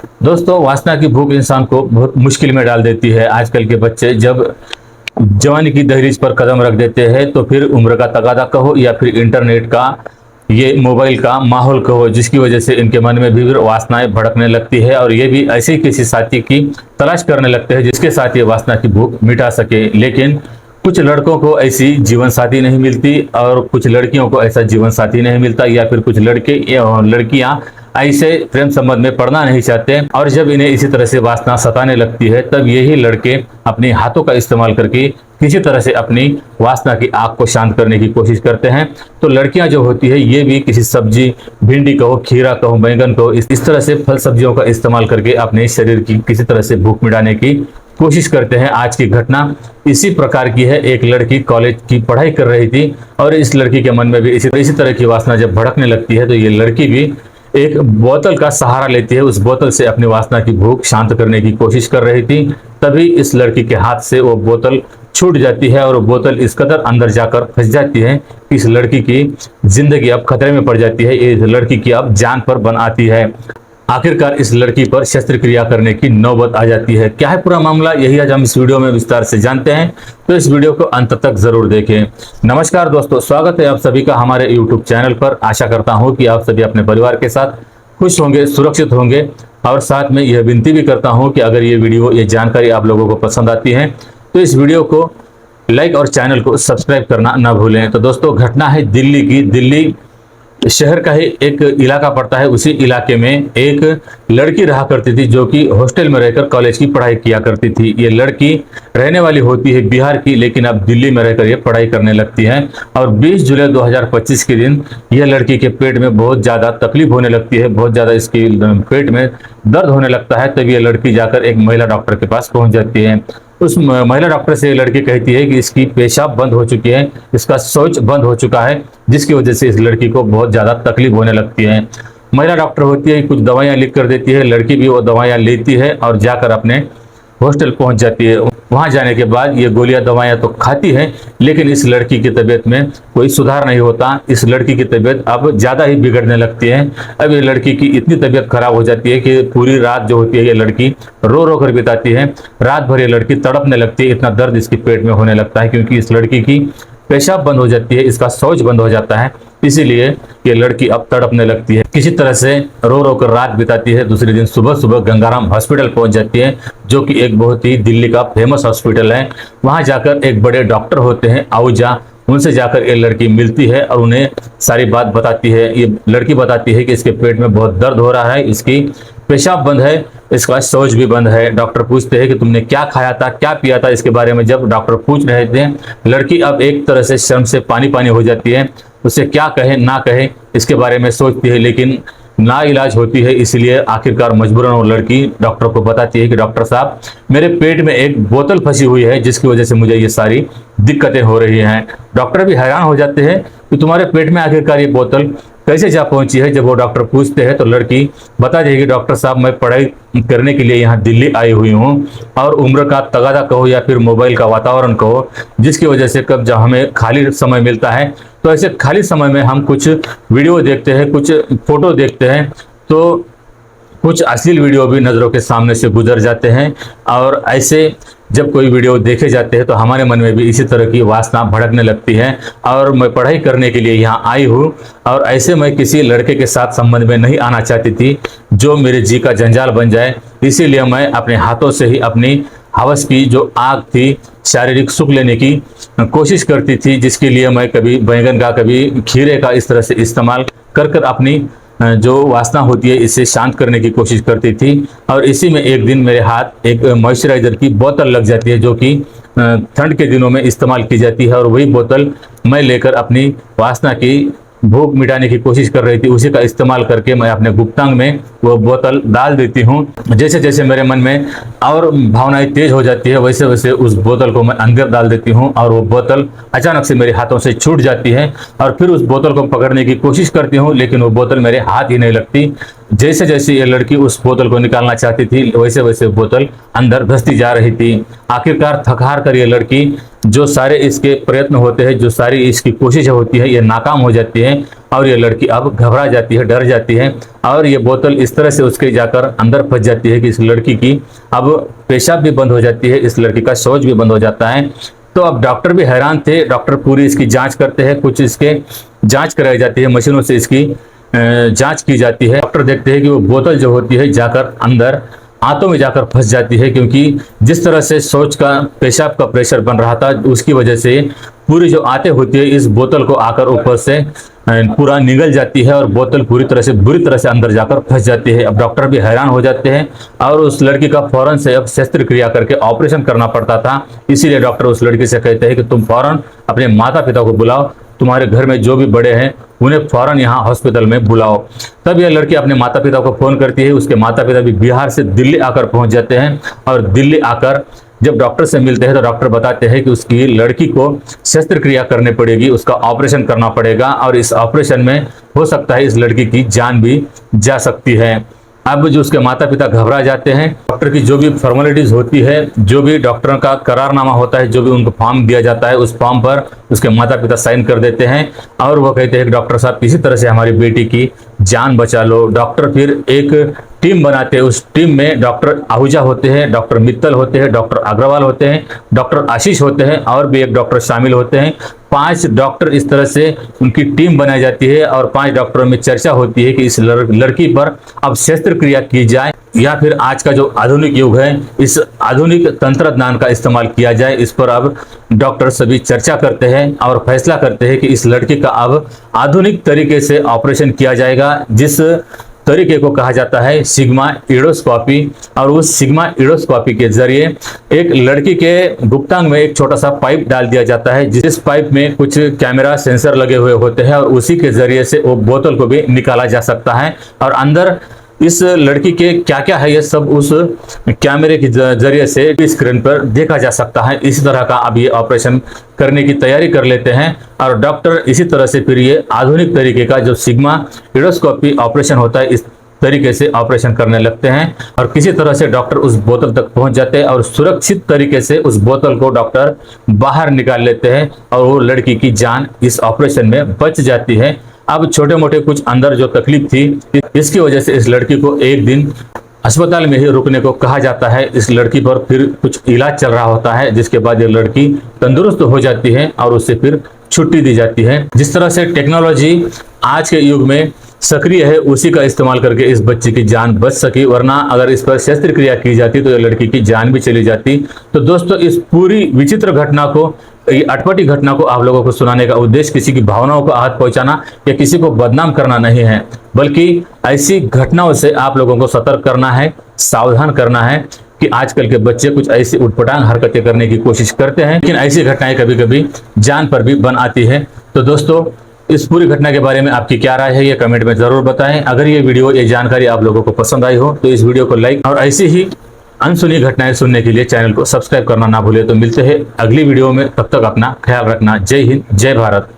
दोस्तों, वासना की भूख इंसान को बहुत मुश्किल में डाल देती है। आजकल के बच्चे जब जवानी की दहलीज पर कदम रख देते हैं तो फिर उम्र का तगादा कहो या फिर इंटरनेट का, ये मोबाइल का माहौल कहो, जिसकी वजह से इनके मन में भी फिर वासनाएं भड़कने लगती है और ये भी ऐसे ही किसी साथी की तलाश करने लगते हैं जिसके साथ ये वासना की भूख मिटा सके। लेकिन कुछ लड़कों को ऐसी जीवन साथी नहीं मिलती और कुछ लड़कियों को ऐसा जीवन साथी नहीं मिलता, या फिर कुछ लड़के या लड़कियां ऐसे प्रेम संबंध में पड़ना नहीं चाहते और जब इन्हें इसी तरह से वासना सताने लगती है तब यही लड़के अपने हाथों का इस्तेमाल करके किसी तरह से अपनी वासना की आग को शांत करने की कोशिश करते हैं। तो लड़कियां जो होती है ये भी किसी सब्जी, भिंडी कहो, खीरा कहो, बैंगन कहो, इस तरह से फल सब्जियों का इस्तेमाल करके अपने शरीर की किसी तरह से भूख मिटाने की कोशिश करते हैं। आज की घटना इसी प्रकार की है। एक लड़की कॉलेज की पढ़ाई कर रही थी और इस लड़की के मन में भी इसी तरह की वासना जब भड़कने लगती है तो ये लड़की भी एक बोतल का सहारा लेती है। उस बोतल से अपनी वासना की भूख शांत करने की कोशिश कर रही थी, तभी इस लड़की के हाथ से वो बोतल छूट जाती है और वो बोतल इस कदर अंदर जाकर फंस जाती है कि इस लड़की की जिंदगी अब खतरे में पड़ जाती है। इस लड़की की अब जान पर बन आती है। आखिरकार इस लड़की पर शस्त्रक्रिया करने की नौबत आ जाती है। क्या है पूरा मामला, यही आज हम इस वीडियो में विस्तार से जानते हैं, तो इस वीडियो को अंत तक जरूर देखें। नमस्कार दोस्तों, स्वागत है आप सभी का हमारे यूट्यूब चैनल पर। आशा करता हूं कि आप सभी अपने परिवार के साथ खुश होंगे, सुरक्षित होंगे और साथ में यह विनती भी करता हूं कि अगर ये वीडियो, ये जानकारी आप लोगों को पसंद आती है तो इस वीडियो को लाइक और चैनल को सब्सक्राइब करना ना भूलें। तो दोस्तों, घटना है दिल्ली की। दिल्ली शहर का ही एक इलाका पड़ता है। उसी इलाके में एक लड़की रहा करती थी जो कि हॉस्टल में रहकर कॉलेज की पढ़ाई किया करती थी। ये लड़की रहने वाली होती है बिहार की, लेकिन अब दिल्ली में रहकर ये पढ़ाई करने लगती है। और 20 जुलाई 2025 के दिन यह लड़की के पेट में बहुत ज़्यादा तकलीफ होने लगती है, बहुत ज़्यादा इसके पेट में दर्द होने लगता है। तब ये लड़की जाकर एक महिला डॉक्टर के पास पहुंच जाती है। उस महिला डॉक्टर से लड़की कहती है कि इसकी पेशाब बंद हो चुकी है, इसका शौच बंद हो चुका है, जिसकी वजह से इस लड़की को बहुत ज़्यादा तकलीफ होने लगती है। महिला डॉक्टर होती है, कुछ दवाइयाँ लिख कर देती है। लड़की भी वो दवाइयाँ लेती है और जाकर अपने हॉस्टल पहुंच जाती है। वहां जाने के बाद ये गोलियां, दवाइयां तो खाती है, लेकिन इस लड़की की तबीयत में कोई सुधार नहीं होता। इस लड़की की तबीयत अब ज़्यादा ही बिगड़ने लगती है। अब ये लड़की की इतनी तबीयत खराब हो जाती है कि पूरी रात जो होती है ये लड़की रो रो कर बिताती है। रात भर ये लड़की तड़पने लगती है, इतना दर्द इसके पेट में होने लगता है क्योंकि इस लड़की की पेशाब बंद हो जाती है, इसका शौच बंद हो जाता है। इसीलिए ये लड़की अब तड़पने लगती है। किसी तरह से रो रो कर रात बिताती है। दूसरे दिन सुबह सुबह गंगाराम हॉस्पिटल पहुंच जाती है, जो कि एक बहुत ही दिल्ली का फेमस हॉस्पिटल है। वहां जाकर एक बड़े डॉक्टर होते हैं आहूजा, उनसे जाकर ये लड़की मिलती है और उन्हें सारी बात बताती है। ये लड़की बताती है कि इसके पेट में बहुत दर्द हो रहा है, इसकी पेशाब बंद है, इसका शौच भी बंद है। डॉक्टर पूछते हैं कि तुमने क्या खाया था, क्या पिया था। इसके बारे में जब डॉक्टर पूछ रहे थे, लड़की अब एक तरह से शर्म से पानी पानी हो जाती है। उसे क्या कहे ना कहे इसके बारे में सोचती है, लेकिन ना इलाज होती है। इसलिए आखिरकार मजबूरन वो लड़की डॉक्टर को बताती है कि डॉक्टर साहब, मेरे पेट में एक बोतल फंसी हुई है जिसकी वजह से मुझे ये सारी दिक्कतें हो रही हैं। डॉक्टर भी हैरान हो जाते हैं कि तुम्हारे पेट में आखिरकार ये बोतल कैसे जा पहुंची है। जब वो डॉक्टर पूछते हैं तो लड़की बता देगी कि डॉक्टर साहब, मैं पढ़ाई करने के लिए यहाँ दिल्ली आई हुई हूँ और उम्र का तगादा कहो या फिर मोबाइल का वातावरण कहो, जिसकी वजह से जब हमें खाली समय मिलता है तो ऐसे खाली समय में हम कुछ वीडियो देखते हैं, कुछ फोटो देखते हैं, तो कुछ अश्लील वीडियो भी नज़रों के सामने से गुजर जाते हैं। और ऐसे जब कोई वीडियो देखे जाते हैं तो हमारे मन में भी इसी तरह की वासना भड़कने लगती है। और मैं पढ़ाई करने के लिए यहाँ आई हूँ और ऐसे मैं किसी लड़के के साथ संबंध में नहीं आना चाहती थी जो मेरे जी का जंजाल बन जाए। इसीलिए मैं अपने हाथों से ही अपनी हवस की जो आग थी, शारीरिक सुख लेने की कोशिश करती थी, जिसके लिए मैं कभी बैंगन का, कभी खीरे का इस तरह से इस्तेमाल कर कर अपनी जो वासना होती है इसे शांत करने की कोशिश करती थी। और इसी में एक दिन मेरे हाथ एक मॉइस्चराइजर की बोतल लग जाती है, जो कि ठंड के दिनों में इस्तेमाल की जाती है। और वही बोतल मैं लेकर अपनी वासना की भूख मिटाने की कोशिश कर रही थी। उसी का इस्तेमाल करके मैं अपने गुप्तांग में वो बोतल डाल देती हूँ। जैसे जैसे मेरे मन में और भावनाएं तेज हो जाती है, वैसे वैसे उस बोतल को मैं अंदर डाल देती हूँ और वो बोतल अचानक से मेरे हाथों से छूट जाती है। और फिर उस बोतल को पकड़ने की कोशिश करती हूँ, लेकिन वो बोतल मेरे हाथ ही नहीं लगती। जैसे जैसे ये लड़की उस बोतल को निकालना चाहती थी वैसे वैसे बोतल अंदर धंसती जा रही थी। आखिरकार थक हार कर ये लड़की, जो सारे इसके प्रयत्न होते हैं, जो सारी इसकी कोशिशें होती है, ये नाकाम हो जाती है और ये लड़की अब घबरा जाती है, डर जाती है और ये बोतल इस तरह से उसके जाकर अंदर फंस जाती है कि इस लड़की की अब पेशाब भी बंद हो जाती है, इस लड़की का शौच भी बंद हो जाता है। तो अब डॉक्टर भी हैरान थे। डॉक्टर पूरी इसकी जांच करते हैं, कुछ इसके जांच कराई जाती है, मशीनों से इसकी जांच की जाती है। डॉक्टर देखते हैं कि वो बोतल जो होती है जाकर अंदर आंतों में जाकर फंस जाती है, क्योंकि जिस तरह से शौच का, पेशाब का प्रेशर बन रहा था, उसकी वजह से पूरी जो आंतें होती है इस बोतल को आकर ऊपर से पूरा निगल जाती है और बोतल बुरी तरह से अंदर जाकर फंस जाती है। अब डॉक्टर भी हैरान हो जाते हैं और उस लड़की का फौरन से अब शस्त्रक्रिया करके ऑपरेशन करना पड़ता था। इसीलिए डॉक्टर उस लड़की से कहते हैं कि तुम फौरन अपने माता पिता को बुलाओ, तुम्हारे घर में जो भी बड़े हैं उन्हें फौरन यहाँ हॉस्पिटल में बुलाओ। तब यह लड़की अपने माता पिता को फोन करती है। उसके माता पिता भी बिहार से दिल्ली आकर पहुंच जाते हैं और दिल्ली आकर जब डॉक्टर से मिलते हैं तो डॉक्टर बताते हैं कि उसकी लड़की को शस्त्रक्रिया करनी पड़ेगी, उसका ऑपरेशन करना पड़ेगा और इस ऑपरेशन में हो सकता है इस लड़की की जान भी जा सकती है। अब जो उसके माता पिता घबरा जाते हैं। डॉक्टर की जो भी फॉर्मेलिटीज होती है, जो भी डॉक्टरों का करारनामा होता है, जो भी उनको फॉर्म दिया जाता है, उस फॉर्म पर उसके माता पिता साइन कर देते हैं और वो कहते हैं कि डॉक्टर साहब किसी तरह से हमारी बेटी की जान बचा लो। डॉक्टर फिर एक टीम बनाते हैं। उस टीम में डॉक्टर आहूजा होते हैं, डॉक्टर मित्तल होते हैं, डॉक्टर अग्रवाल होते हैं, डॉक्टर आशीष होते हैं और भी एक डॉक्टर शामिल होते हैं। 5 डॉक्टर इस तरह से उनकी टीम बनाई जाती है और 5 डॉक्टरों में चर्चा होती है कि इस लड़की पर अब शस्त्रक्रिया की जाए या फिर आज का जो आधुनिक युग है इस आधुनिक तंत्रज्ञान का इस्तेमाल किया जाए। इस पर अब डॉक्टर सभी चर्चा करते हैं और फैसला करते हैं कि इस लड़की का अब आधुनिक तरीके से ऑपरेशन किया जाएगा, जिस तरीके को कहा जाता है सिग्मा एडोस्कोपी। और उस सिग्मा एडोस्कोपी के जरिए एक लड़की के गुप्तांग में एक छोटा सा पाइप डाल दिया जाता है, जिस पाइप में कुछ कैमरा सेंसर लगे हुए होते हैं और उसी के जरिए से वो बोतल को भी निकाला जा सकता है और अंदर इस लड़की के क्या क्या है ये सब उस कैमरे के जरिए से स्क्रीन पर देखा जा सकता है। इसी तरह का अब ये ऑपरेशन करने की तैयारी कर लेते हैं और डॉक्टर इसी तरह से फिर ये आधुनिक तरीके का जो सिग्मा एडोस्कोपी ऑपरेशन होता है इस तरीके से ऑपरेशन करने लगते हैं और किसी तरह से डॉक्टर उस बोतल तक पहुंच जाते हैं और सुरक्षित तरीके से उस बोतल को डॉक्टर बाहर निकाल लेते हैं और वो लड़की की जान इस ऑपरेशन में बच जाती है। अब छोटे मोटे कुछ अंदर जो तकलीफ थी इसकी वजह से इस लड़की को एक दिन अस्पताल में ही रुकने को कहा जाता है। इस लड़की पर फिर कुछ इलाज चल रहा होता है, जिसके बाद ये लड़की तंदुरुस्त हो जाती है और उससे फिर छुट्टी दी जाती है। जिस तरह से टेक्नोलॉजी आज के युग में सक्रिय है उसी का इस्तेमाल करके इस बच्ची की जान बच सकी, वरना अगर इस पर शस्त्रक्रिया की जाती तो ये लड़की की जान भी चली जाती। तो दोस्तों इस पूरी विचित्र घटना को, ये अटपटी घटना को आप लोगों को सुनाने का उद्देश्य किसी की भावनाओं को आहत पहुंचाना या किसी को बदनाम करना नहीं है, बल्कि ऐसी घटनाओं से आप लोगों को सतर्क करना है, सावधान करना है कि आजकल के बच्चे कुछ ऐसी उटपटांग हरकतें करने की कोशिश करते हैं, लेकिन ऐसी घटनाएं कभी कभी जान पर भी बन आती है। तो दोस्तों इस पूरी घटना के बारे में आपकी क्या राय है ये कमेंट में जरूर बताएं। अगर ये वीडियो, ये जानकारी आप लोगों को पसंद आई हो तो इस वीडियो को लाइक और ऐसी ही अनसुनी घटनाएं सुनने के लिए चैनल को सब्सक्राइब करना ना भूले। तो मिलते हैं अगली वीडियो में, तब तक अपना ख्याल रखना। जय हिंद, जय भारत।